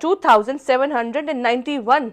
2791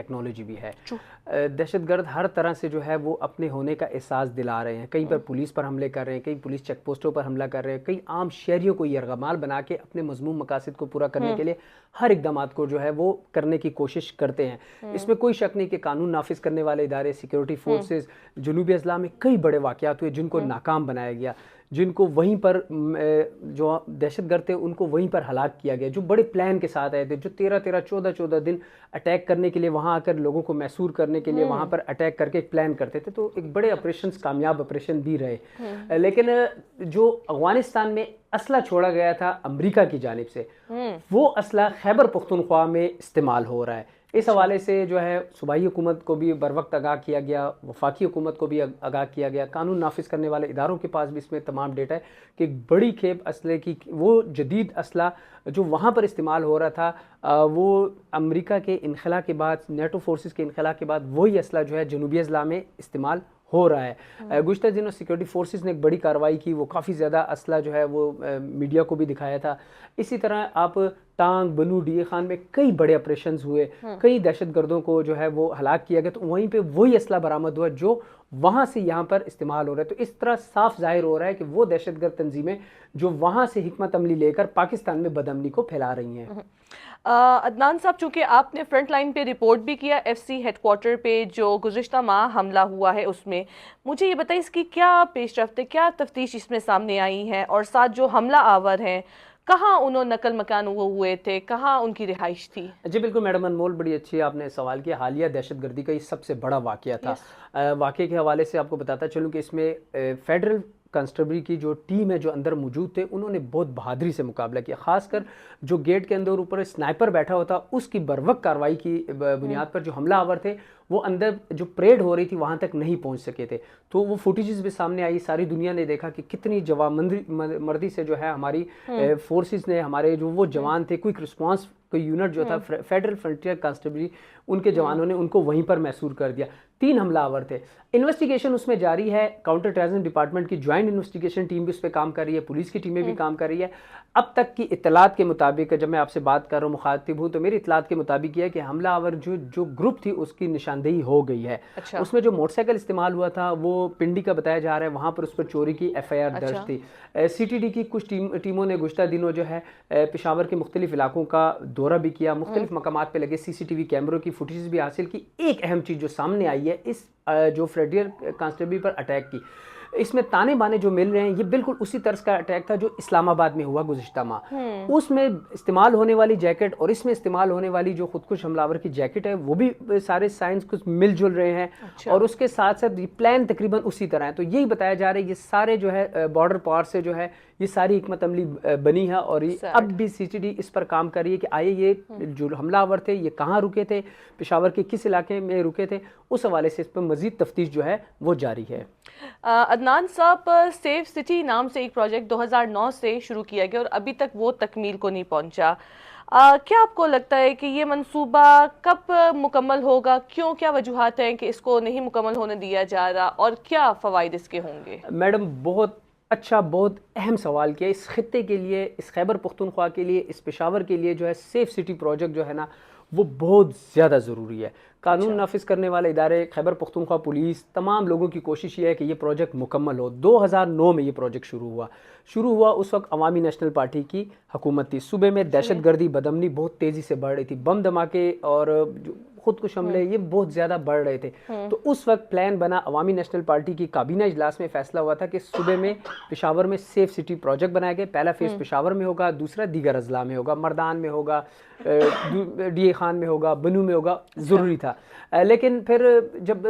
technology بھی ہے. دہشت گرد ہر طرح سے جو ہے وہ اپنے ہونے کا احساس دلا رہے ہیں. کہیں پر پولیس پر حملے کر رہے ہیں, کہیں پولیس چیک پوسٹوں پر حملہ کر رہے ہیں, کئی عام شہریوں کو یرغمال بنا کے اپنے مذموم مقاصد کو پورا کرنے کے لیے ہر اقدامات کو جو ہے وہ کرنے کی کوشش کرتے ہیں. اس میں کوئی شک نہیں کہ قانون نافذ کرنے والے ادارے, سیکیورٹی فورسز, جنوبی اضلاع میں کئی بڑے واقعات ہوئے جن کو ناکام بنایا گیا, جن کو وہیں پر جو دہشت گرد تھے ان کو وہیں پر ہلاک کیا گیا, جو بڑے پلان کے ساتھ آئے تھے, جو 14 دن اٹیک کرنے کے لیے وہاں آ کر لوگوں کو محصور کرنے کے لیے وہاں پر اٹیک کر کے ایک پلان کرتے تھے. تو ایک بڑے آپریشنز کامیاب آپریشن بھی رہے. لیکن جو افغانستان میں اسلحہ چھوڑا گیا تھا امریکہ کی جانب سے, وہ اسلحہ خیبر پختونخوا میں استعمال ہو رہا ہے. اس حوالے سے جو ہے صوبائی حکومت کو بھی بر وقت آگاہ کیا گیا, وفاقی حکومت کو بھی آگاہ کیا گیا, قانون نافذ کرنے والے اداروں کے پاس بھی اس میں تمام ڈیٹا ہے کہ ایک بڑی کھیپ اسلحے کی, وہ جدید اسلحہ جو وہاں پر استعمال ہو رہا تھا وہ امریکہ کے انخلا کے بعد, نیٹو فورسز کے انخلا کے بعد وہی اسلحہ جو ہے جنوبی اضلاع میں استعمال ہو رہا ہے. گزشتہ دنوں سیکورٹی فورسز نے ایک بڑی کارروائی کی, وہ کافی زیادہ اسلحہ جو ہے وہ میڈیا کو بھی دکھایا تھا. اسی طرح آپ ٹانگ, بنو, ڈی اے خان میں کئی بڑے آپریشنز ہوئے, کئی دہشت گردوں کو جو ہے وہ ہلاک کیا گیا, تو وہیں پہ وہی اسلحہ برآمد ہوا جو وہاں سے یہاں پر استعمال ہو رہا ہے. تو اس طرح صاف ظاہر ہو رہا ہے کہ وہ دہشت گرد تنظیمیں جو وہاں سے حکمت عملی لے کر پاکستان میں بدامنی کو پھیلا رہی ہیں. عدنان صاحب, چونکہ آپ نے فرنٹ لائن پہ رپورٹ بھی کیا ایف سی ہیڈ کوارٹر پہ جو گزشتہ ماہ حملہ ہوا ہے, اس میں مجھے یہ بتائیں اس کی کیا پیش رفت ہے, کیا تفتیش اس میں سامنے آئی ہے, اور ساتھ جو حملہ آور ہیں کہاں انہوں نقل مکان ہوئے تھے, کہاں ان کی رہائش تھی؟ جی بالکل میڈم انمول, بڑی اچھی آپ نے سوال کیا. حالیہ دہشت گردی کا یہ سب سے بڑا واقعہ تھا. واقعے کے حوالے سے آپ کو بتاتا چلوں کہ اس میں فیڈرل کانسٹیبلری کی جو ٹیم ہے جو اندر موجود تھے انہوں نے بہت بہادری سے مقابلہ کیا. خاص کر جو گیٹ کے اندر اوپر سنائپر بیٹھا ہوتا اس کی بروقت کارروائی کی بنیاد پر جو حملہ آور تھے وہ اندر جو پریڈ ہو رہی تھی وہاں تک نہیں پہنچ سکے تھے. تو وہ فوٹیجز بھی سامنے آئی, ساری دنیا نے دیکھا کہ کتنی مردی سے جو ہے ہماری فورسز نے, ہمارے جو وہ جوان تھے, کوئک رسپانس کوئی یونٹ جو تھا فیڈرل فرنٹیئر کانسٹیبلری, ان کے جوانوں نے ان کو وہیں پر محصور کر دیا. 3 حملہ آور تھے. انویسٹیگیشن اس میں جاری ہے. کاؤنٹر ٹیررزم ڈپارٹمنٹ کی جوائنٹ انویسٹیگیشن ٹیم بھی اس پہ کام کر رہی ہے, پولیس کی ٹیمیں بھی کام کر رہی ہے. اب تک کی اطلاعات کے مطابق, جب میں آپ سے بات کر رہا ہوں, مخاطب ہوں, تو میری اطلاعات کے مطابق یہ ہے کہ حملہ آور جو گروپ تھی اس کی نشاندہی ہو گئی ہے. اس میں جو موٹر سائیکل استعمال ہوا تھا وہ پنڈی کا بتایا جا رہا ہے, وہاں پر اس پر چوری کی ایف آئی آر درج تھی. سی ٹی ڈی کی کچھ ٹیموں نے گزشتہ دنوں جو ہے پشاور کے مختلف علاقوں کا دورہ بھی کیا, مختلف مقامات پہ لگے سی سی ٹی وی کیمروں کی فوٹیجز بھی حاصل کی. ایک اہم چیز جو سامنے آئی ہے اس جو فریڈیئر کانسٹیبل پر اٹیک کی, اس میں تانے بانے جو مل رہے ہیں یہ بالکل اسی طرز کا اٹیک تھا جو اسلام آباد میں ہوا گزشتہ ماہ. اس میں استعمال ہونے والی جیکٹ اور اس میں استعمال ہونے والی جو خودکش حملہ آور کی جیکٹ ہے وہ بھی سارے سائنس کچھ مل جل رہے ہیں. اور اس کے ساتھ ساتھ یہ پلان تقریباً اسی طرح ہے. تو یہی بتایا جا رہا ہے یہ سارے جو ہے بارڈر پار سے جو ہے یہ ساری حکمت عملی بنی ہے, اور اب بھی سی ٹی ڈی اس پر کام کر رہی ہے کہ آئے یہ جو حملہ آور تھے یہ کہاں رکے تھے, پشاور کے کس علاقے میں رکے تھے, اس حوالے سے اس پر مزید تفتیش جو ہے وہ جاری ہے. عدنان صاحب, سیف سٹی نام سے ایک پروجیکٹ 2009 سے شروع کیا گیا اور ابھی تک وہ تکمیل کو نہیں پہنچا. کیا آپ کو لگتا ہے کہ یہ منصوبہ کب مکمل ہوگا, کیوں, کیا وجوہات ہیں کہ اس کو نہیں مکمل ہونے دیا جا رہا, اور کیا فوائد اس کے ہوں گے؟ میڈم بہت اچھا, بہت اہم سوال کیا. اس خطے کے لیے, اس خیبر پختونخوا کے لیے, اس پشاور کے لیے جو ہے سیف سٹی پروجیکٹ جو ہے نا وہ بہت زیادہ ضروری ہے. قانون نافذ کرنے والے ادارے, خیبر پختونخوا پولیس, تمام لوگوں کی کوشش یہ ہے کہ یہ پروجیکٹ مکمل ہو. 2009 میں یہ پروجیکٹ شروع ہوا. اس وقت عوامی نیشنل پارٹی کی حکومت تھی. صوبے میں دہشت گردی, بدامنی بہت تیزی سے بڑھ رہی تھی. بم دھماکے اور خودکش حملے یہ بہت زیادہ بڑھ رہے تھے. تو اس وقت پلان بنا, عوامی نیشنل پارٹی کی کابینہ اجلاس میں فیصلہ ہوا تھا کہ صوبے میں پشاور میں سیف سٹی پروجیکٹ بنایا گیا. پہلا فیز پشاور میں ہوگا, دوسرا دیگر اضلاع میں ہوگا, مردان میں ہوگا, ڈی اے خان میں ہوگا, بنو میں ہوگا. ضروری تھا. لیکن پھر جب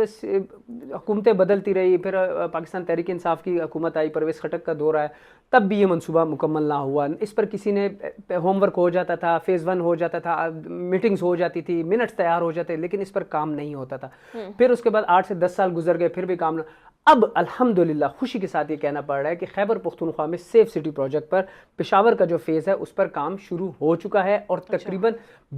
حکومتیں بدلتی رہی, پھر پاکستان تحریک انصاف کی حکومت آئی, پرویز خٹک کا دور آیا, تب بھی یہ منصوبہ مکمل نہ ہوا. اس پر کسی نے ہوم ورک ہو جاتا تھا, فیز 1 ہو جاتا تھا, میٹنگز ہو جاتی تھی, منٹس تیار ہو جاتے, لیکن اس پر کام نہیں ہوتا تھا. پھر اس کے بعد 8 سے 10 سال گزر گئے, پھر بھی کام نہ. اب الحمدللہ خوشی کے ساتھ یہ کہنا پڑ رہا ہے کہ خیبر پختونخوا میں سیف سٹی پروجیکٹ پر پشاور کا جو فیز ہے اس پر کام شروع ہو چکا ہے اور تقریباً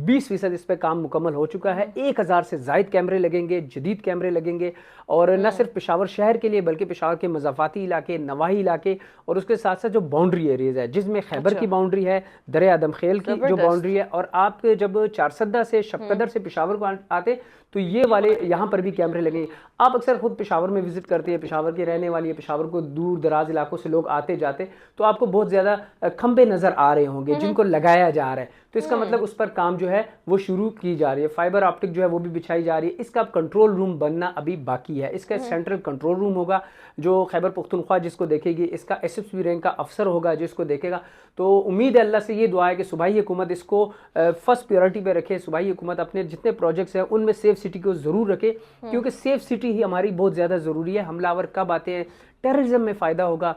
20% اس پہ کام مکمل ہو چکا ہے. 1000 سے زائد کیمرے لگیں گے, جدید کیمرے لگیں گے, اور نہ صرف پشاور شہر کے لیے بلکہ پشاور کے مضافاتی علاقے, نواحی علاقے, اور اس کے ساتھ ساتھ جو باؤنڈری ایریز ہے جس میں خیبر کی باؤنڈری ہے, دریا آدم خیل کی جو باؤنڈری ہے, اور آپ جب چارسدہ سے شب قدر سے پشاور کو آتے تو یہ والے یہاں پر بھی کیمرے لگیں. آپ اکثر خود پشاور میں وزٹ کرتے ہیں, پشاور کے رہنے والی ہے, پشاور کو دور دراز علاقوں سے لوگ آتے جاتے, تو آپ کو بہت زیادہ کھمبے نظر آ رہے ہوں گے جن کو لگایا جا رہا ہے. تو اس کا مطلب اس پر کام جو ہے وہ شروع کی جا رہی ہے, فائبر آپٹک جو ہے وہ بھی بچھائی جا رہی ہے. اس کا کنٹرول روم بننا ابھی باقی ہے. اس کا سینٹرل کنٹرول روم ہوگا جو خیبر پختونخوا جس کو دیکھے گی, اس کا ایس ایس پی رینک کا افسر ہوگا جو اس کو دیکھے گا. تو امید ہے اللہ سے یہ دعا ہے کہ صوبائی حکومت اس کو فرسٹ پریورٹی پہ رکھے. صوبائی حکومت اپنے جتنے پروجیکٹس ہیں ان میں سیف سٹی کو ضرور رکھے, کیونکہ سیف سٹی ہی ہماری بہت زیادہ ضروری ہے. حملہ آور کب آتے ہیں, ٹیررزم میں فائدہ ہوگا,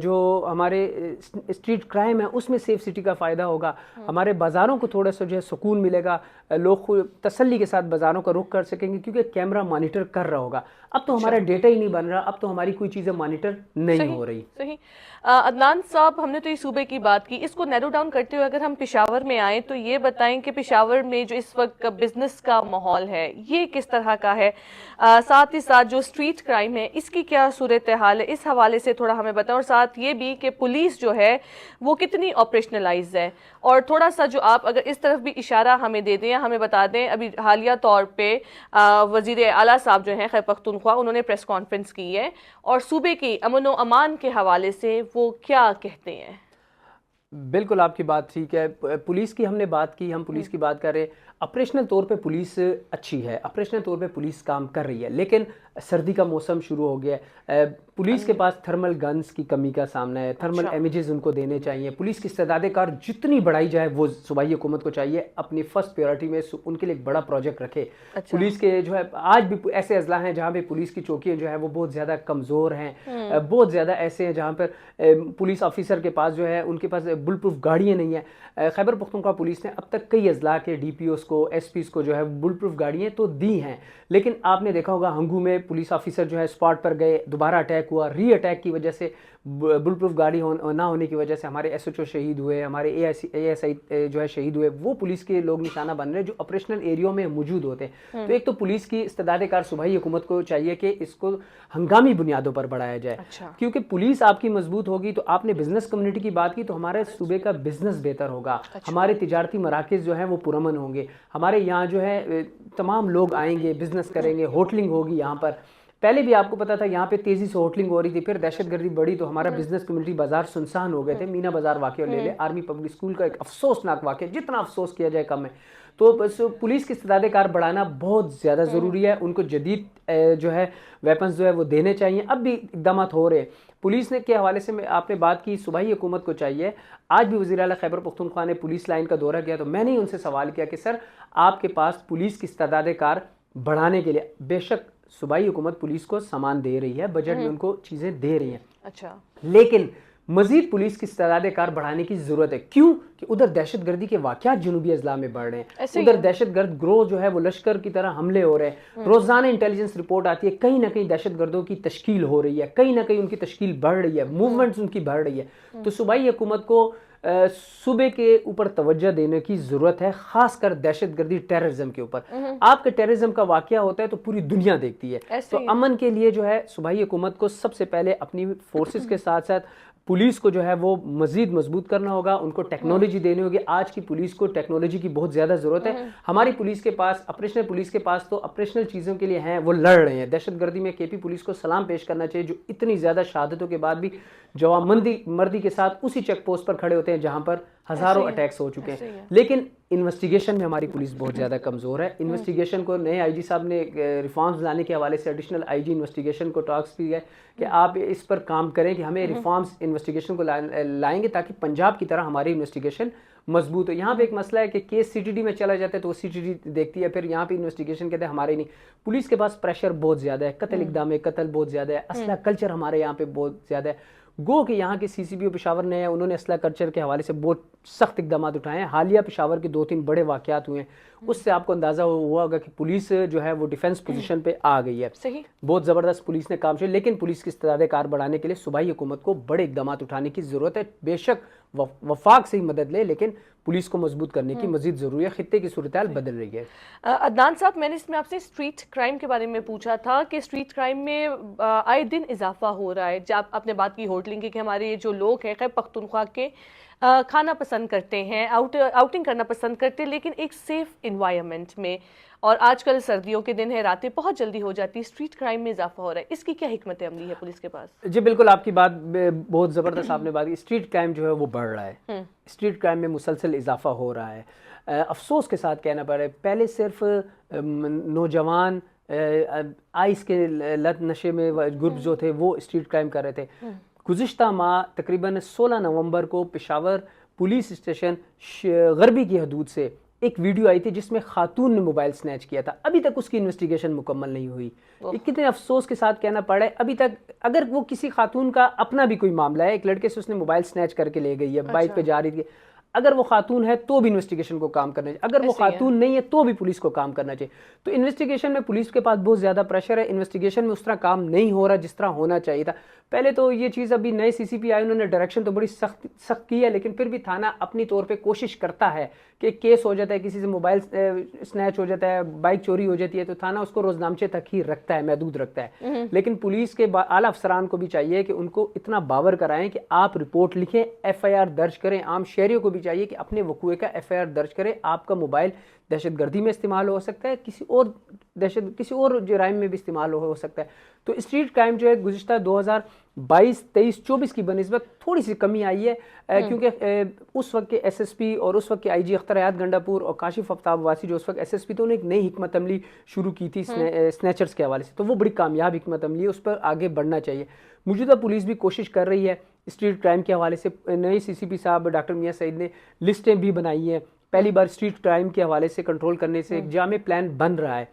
جو ہمارے اسٹریٹ کرائم ہے اس میں سیف سٹی کا فائدہ ہوگا, ہمارے بازاروں کو تھوڑا سا جو ہے سکون ملے گا, لوگ تسلی کے ساتھ بازاروں کا رخ کر سکیں گے کیونکہ کیمرہ مانیٹر کر رہا ہوگا. اب تو ہمارا ڈیٹا ہی نہیں بن رہا, اب تو ہماری کوئی چیزیں مانیٹر نہیں ہو رہی. صحیح. عدنان صاحب, ہم نے تو یہ صوبے کی بات کی, اس کو نیرو ڈاؤن کرتے ہوئے اگر ہم پشاور میں آئیں تو یہ بتائیں کہ پشاور میں جو اس وقت بزنس کا ماحول ہے یہ کس طرح کا ہے, ساتھ ہی ساتھ جو اسٹریٹ کرائم ہے اس کی کیا صورتحال ہے, اس حوالے سے تھوڑا ہمیں بتائیں, اور ساتھ یہ بھی کہ پولیس جو ہے وہ کتنی آپریشنلائز ہے, اور تھوڑا سا جو آپ اگر اس طرف بھی اشارہ ہمیں دے دیں یا ہمیں بتا دیں. ابھی حالیہ طور پہ وزیر اعلیٰ صاحب جو ہیں خیبر پختونخوا, انہوں نے پریس کانفرنس کی ہے اور صوبے کی امن و امان کے حوالے سے وہ کیا کہتے ہیں. بالکل آپ کی بات ٹھیک ہے. پولیس کی ہم نے بات کی, ہم پولیس کی بات کر رہے. آپریشنل طور پہ پولیس اچھی ہے, آپریشنل طور پہ پولیس کام کر رہی ہے, لیکن سردی کا موسم شروع ہو گیا ہے. پولیس کے پاس تھرمل گنز کی کمی کا سامنا ہے, تھرمل امیجز ان کو دینے چاہیے. پولیس کی استعداد کار جتنی بڑھائی جائے وہ صوبائی حکومت کو چاہیے اپنی فرسٹ پریورٹی میں ان کے لیے ایک بڑا پروجیکٹ رکھے. پولیس کے جو ہے آج بھی ایسے اضلاع ہیں جہاں پہ پولیس کی چوکیاں جو ہے وہ بہت زیادہ کمزور ہیں, بہت زیادہ ایسے ہیں جہاں پر پولیس آفیسر کے پاس جو ہے ان کے پاس بل پروف گاڑیاں نہیں ہیں. خیبر پختونخوا پولیس نے اب تک کئی اضلاع کے ڈی پی اوز کو, ایس پیز کو جو ہے بل پروف گاڑیاں تو دی ہیں, لیکن آپ نے دیکھا ہوگا ہنگو میں پولیس آفیسر جو ہے اسپاٹ پر گئے, دوبارہ اٹیک ہوا, ری اٹیک کی وجہ سے, بل پروف گاڑی نہ ہونے کی وجہ سے ہمارے ایس ایچ او شہید ہوئے, ہمارے اے ایس آئی جو ہے شہید ہوئے. وہ پولیس کے لوگ نشانہ بن رہے ہیں جو آپریشنل ایریوں میں موجود ہوتے ہیں. تو ایک تو پولیس کی استعداد کار صوبائی حکومت کو چاہیے کہ اس کو ہنگامی بنیادوں پر بڑھایا جائے, کیونکہ پولیس آپ کی مضبوط ہوگی تو آپ نے بزنس کمیونٹی کی بات کی تو ہمارے صوبے کا بزنس بہتر ہوگا, ہمارے تجارتی مراکز جو ہیں وہ پرامن ہوں گے, ہمارے یہاں جو ہے تمام لوگ آئیں گے, بزنس کریں گے, ہوٹلنگ ہوگی یہاں پر. پہلے بھی آپ کو پتا تھا یہاں پہ تیزی سے ہوٹلنگ ہو رہی تھی, پھر دہشت گردی بڑھی تو ہمارا بزنس کمیونٹی بازار سنسان ہو گئے تھے. مینا بازار واقعہ لے لے, آرمی پبلک اسکول کا ایک افسوسناک واقعہ, جتنا افسوس کیا جائے کم ہے. تو بس پولیس کی استعداد کار بڑھانا بہت زیادہ ضروری ہے, ان کو جدید جو ہے ویپنز جو ہے وہ دینے چاہیے. اب بھی اقدامات ہو رہے ہیں پولیس نے کے حوالے سے. آپ نے بات کی صوبائی حکومت کو چاہیے, آج بھی وزیر اعلیٰ خیبر پختونخوا نے پولیس لائن کا دورہ کیا تو میں نے ان سے سوال کیا کہ سر آپ کے پاس پولیس کی استعداد کار بڑھانے کے لیے, بے شک صوبائی حکومت پولیس کو سامان دے رہی ہے, بجٹ میں ان کو چیزیں دے رہی ہیں, لیکن مزید پولیس کی استعداد کار بڑھانے کی ضرورت ہے. کیوں کہ ادھر دہشت گردی کے واقعات جنوبی اضلاع میں بڑھ رہے ہیں, ادھر دہشت گرد گروہ جو ہے وہ لشکر کی طرح حملے ہو رہے ہیں. روزانہ انٹیلیجنس رپورٹ آتی ہے کہیں نہ کہیں دہشت گردوں کی تشکیل ہو رہی ہے, کہیں نہ کہیں ان کی تشکیل بڑھ رہی ہے, موومنٹس ان کی بڑھ رہی ہے. تو صوبائی حکومت کو صوبے کے اوپر توجہ دینے کی ضرورت ہے, خاص کر دہشت گردی ٹیررزم کے اوپر. آپ کے ٹیررزم کا واقعہ ہوتا ہے تو پوری دنیا دیکھتی ہے. تو امن کے لیے جو ہے صوبائی حکومت کو سب سے پہلے اپنی فورسز کے ساتھ ساتھ پولیس کو جو ہے وہ مزید مضبوط کرنا ہوگا, ان کو ٹیکنالوجی دینی ہوگی. آج کی پولیس کو ٹیکنالوجی کی بہت زیادہ ضرورت ہے. ہماری پولیس کے پاس, آپریشنل پولیس کے پاس تو آپریشنل چیزوں کے لیے ہیں, وہ لڑ رہے ہیں. دہشت گردی میں کے پی پولیس کو سلام پیش کرنا چاہیے جو اتنی زیادہ شہادتوں کے بعد بھی جوان مردی کے ساتھ اسی چیک پوسٹ پر کھڑے ہوتے ہیں جہاں پر ہزاروں اٹیکس ہو چکے ہیں. لیکن انویسٹیگیشن میں ہماری پولیس بہت زیادہ کمزور ہے. انویسٹیگیشن کو نئے آئی جی صاحب نے ریفارمز لانے کے حوالے سے ایڈیشنل آئی جی انویسٹیگیشن کو ٹاکس کی ہے کہ آپ اس پر کام کریں کہ ہمیں ریفارمز انویسٹیگیشن کو لائیں گے تاکہ پنجاب کی طرح ہماری انویسٹیگیشن مضبوط ہو. یہاں پہ ایک مسئلہ ہے کہ کیس سی ٹی ڈی میں چلا جاتا ہے تو وہ سی ٹی ڈی دیکھتی ہے, پھر یہاں پہ انویسٹیگیشن کہتے ہیں ہمارے نہیں. پولیس کے پاس پریشر بہت زیادہ ہے, قتل اقدام قتل بہت زیادہ ہے, اسلحہ کلچر ہمارے یہاں پہ بہت زیادہ ہے. گو کہ یہاں کے سی سی پی او پشاور نے انہوں نے اسلحہ کلچر کے حوالے سے بہت سخت اقدامات اٹھائے ہیں. حالیہ پشاور کے 2-3 بڑے واقعات ہوئے ہیں, اس سے آپ کو اندازہ ہوا ہوگا کہ پولیس جو ہے وہ ڈیفنس پوزیشن پہ آ گئی ہے. صحیح. بہت زبردست پولیس نے کام کیا, لیکن پولیس کی استعداد کار بڑھانے کے لیے صوبائی حکومت کو بڑے اقدامات اٹھانے کی ضرورت ہے. بے شک وفاق سے ہی مدد لے, لیکن پولیس کو مضبوط کرنے کی مزید ضروری ہے. خطے کی صورتحال بدل رہی ہے. عدنان صاحب, میں نے اس میں آپ سے اسٹریٹ کرائم کے بارے میں پوچھا تھا کہ اسٹریٹ کرائم میں آئے دن اضافہ ہو رہا ہے. جب آپ نے بات کی ہوٹلنگ کی کہ ہمارے جو لوگ ہیں خیبر پختونخوا کے کھانا پسند کرتے ہیں, آؤٹنگ کرنا پسند کرتے ہیں, لیکن ایک سیف انوائرمنٹ میں, اور آج کل سردیوں کے دن ہے, راتیں بہت جلدی ہو جاتی ہے, اسٹریٹ کرائم میں اضافہ ہو رہا ہے. اس کی کیا حکمت عملی ہے پولیس کے پاس؟ جی بالکل, آپ کی بات بہت زبردست آپ نے بات کی. اسٹریٹ کرائم جو ہے وہ بڑھ رہا ہے, اسٹریٹ کرائم میں مسلسل اضافہ ہو رہا ہے. افسوس کے ساتھ کہنا پڑ رہا ہے, پہلے صرف نوجوان آئس کے لت نشے میں گروپ جو تھے وہ اسٹریٹ کرائم کر رہے تھے. گزشتہ ماہ تقریباً 16 نومبر کو پشاور پولیس اسٹیشن غربی کی حدود سے ایک ویڈیو آئی تھی جس میں خاتون نے موبائل سنیچ کیا تھا. ابھی تک اس کی انویسٹیگیشن مکمل نہیں ہوئی. کتنے افسوس کے ساتھ کہنا پڑ رہا ہے, ابھی تک اگر وہ کسی خاتون کا اپنا بھی کوئی معاملہ ہے, ایک لڑکے سے اس نے موبائل سنیچ کر کے لے گئی ہے, بائک پہ جا رہی تھی, اگر وہ خاتون ہے تو بھی انویسٹیگیشن کو کام کرنا چاہیے, اگر وہ خاتون نہیں ہے تو بھی پولیس کو کام کرنا چاہیے. تو انویسٹیگیشن میں پولیس کے پاس بہت زیادہ پریشر ہے, انویسٹیگیشن میں اس طرح کام نہیں ہو رہا جس طرح ہونا چاہیے تھا. پہلے تو یہ چیز, ابھی نئے سی سی پی آئے, انہوں نے ڈائریکشن تو بڑی سخت کی ہے, لیکن پھر بھی تھانہ اپنی طور پہ کوشش کرتا ہے کہ کیس ہو جاتا ہے, کسی سے موبائل سنیچ ہو جاتا ہے, بائک چوری ہو جاتی ہے, تو تھانہ اس کو روزنامچے تک ہی رکھتا ہے, محدود رکھتا ہے. لیکن پولیس کے اعلیٰ افسران کو بھی چاہیے کہ ان کو اتنا باور کرائیں کہ آپ رپورٹ لکھیں, ایف آئی آر درج کریں. عام شہریوں کو بھی چاہیے کہ اپنے وقوع کا ایف آئی آر درج کریں. آپ کا موبائل دہشت گردی میں استعمال ہو سکتا ہے, کسی اور جرائم میں بھی استعمال ہو سکتا ہے. تو اسٹریٹ کرائم جو ہے گزشتہ 2022, 23, 24 کی بنسبت تھوڑی سی کمی آئی ہے, کیونکہ اس وقت کے ایس ایس پی اور اس وقت کے آئی جی اختر حیات گنڈا پور اور کاشف آفتاب واسی جو اس وقت ایس ایس پی, تو انہوں نے ایک نئی حکمت عملی شروع کی تھی سنیچرز کے حوالے سے, تو وہ بڑی کامیاب حکمت عملی ہے, اس پر آگے بڑھنا چاہیے. موجودہ پولیس بھی کوشش کر رہی ہے اسٹریٹ کرائم کے حوالے سے. نئے سی سی پی صاحب ڈاکٹر میاں سعید نے لسٹیں بھی بنائی ہیں, پہلی بار اسٹریٹ کرائم کے حوالے سے کنٹرول کرنے سے ایک جامع پلان بن رہا ہے.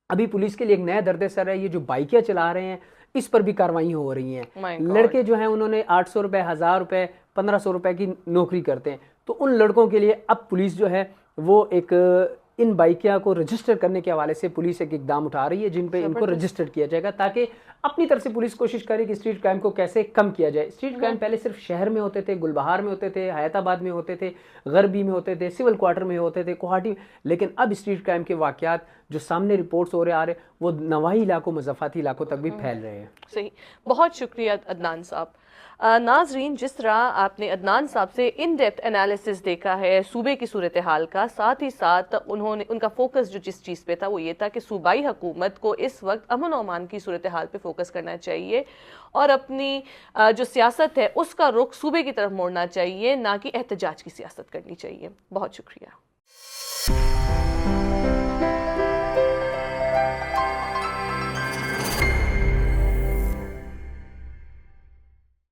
ابھی پولیس کے لیے ایک نیا درد سر ہے, یہ جو بائکیں چلا رہے ہیں اس پر بھی کارروائی ہو رہی ہیں. لڑکے جو ہیں انہوں نے 800 روپے, 1000 روپے, 1500 روپے کی نوکری کرتے ہیں, تو ان لڑکوں کے لیے اب پولیس جو ہے وہ ایک ان بائکیا کو رجسٹر کرنے کے حوالے سے پولیس ایک اقدام اٹھا رہی ہے جن پہ ان کو رجسٹر کیا جائے گا, تاکہ اپنی طرف سے پولیس کوشش کرے کہ اسٹریٹ کرائم کو کیسے کم کیا جائے. اسٹریٹ کرائم پہلے صرف شہر میں ہوتے تھے, گلبہار میں ہوتے تھے, حیات آباد میں ہوتے تھے, غربی میں ہوتے تھے, سول کوارٹر میں ہوتے تھے, کوہاٹی میں, لیکن اب اسٹریٹ کرائم کے واقعات جو سامنے رپورٹس ہو رہے آ رہے وہ نواحی علاقوں, مضافاتی علاقوں تک بھی پھیل رہے ہیں. صحیح, بہت شکریہ عدنان صاحب. ناظرین, جس طرح آپ نے عدنان صاحب سے ان ڈیپتھ انالیسس دیکھا ہے صوبے کی صورتحال کا, ساتھ ہی ساتھ ان کا فوکس جو جس چیز پہ تھا وہ یہ تھا کہ صوبائی حکومت کو اس وقت امن و امان کی صورتحال پہ فوکس کرنا چاہیے اور اپنی جو سیاست ہے اس کا رخ صوبے کی طرف موڑنا چاہیے, نہ کہ احتجاج کی سیاست کرنی چاہیے. بہت شکریہ.